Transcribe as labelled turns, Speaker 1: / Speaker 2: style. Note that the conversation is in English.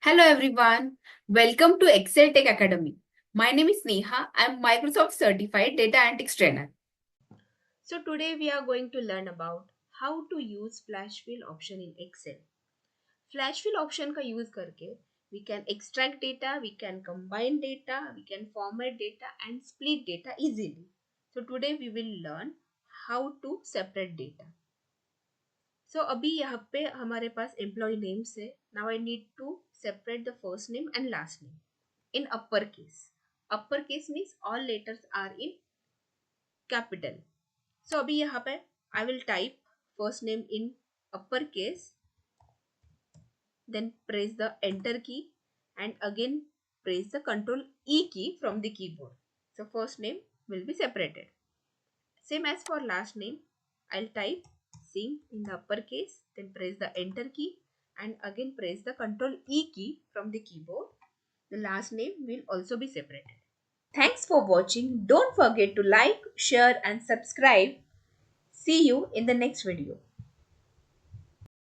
Speaker 1: Hello everyone. Welcome to Excel Tech Academy. My name is Neha. I am Microsoft Certified Data Analytics Trainer.
Speaker 2: So today we are going to learn about how to use flash fill option in Excel. Flash fill option का use करके we can extract data, we can combine data, we can format data and split data easily. So today we will learn how to separate data. So अभी यहाँ पे हमारे पास employee names है. Now I need to separate the first name and last name in uppercase. Uppercase means all letters are in capital. So अभी यहाँ पे I will type first name in uppercase, then press the enter key and again press the Ctrl E key from the keyboard. So first name will be separated. Same as for last name, I'll type Singh in the uppercase, then press the enter key and again press the Ctrl E key from the keyboard. The last name will also be separated. Thanks for watching. Don't forget to like, share and subscribe. See you in the next video.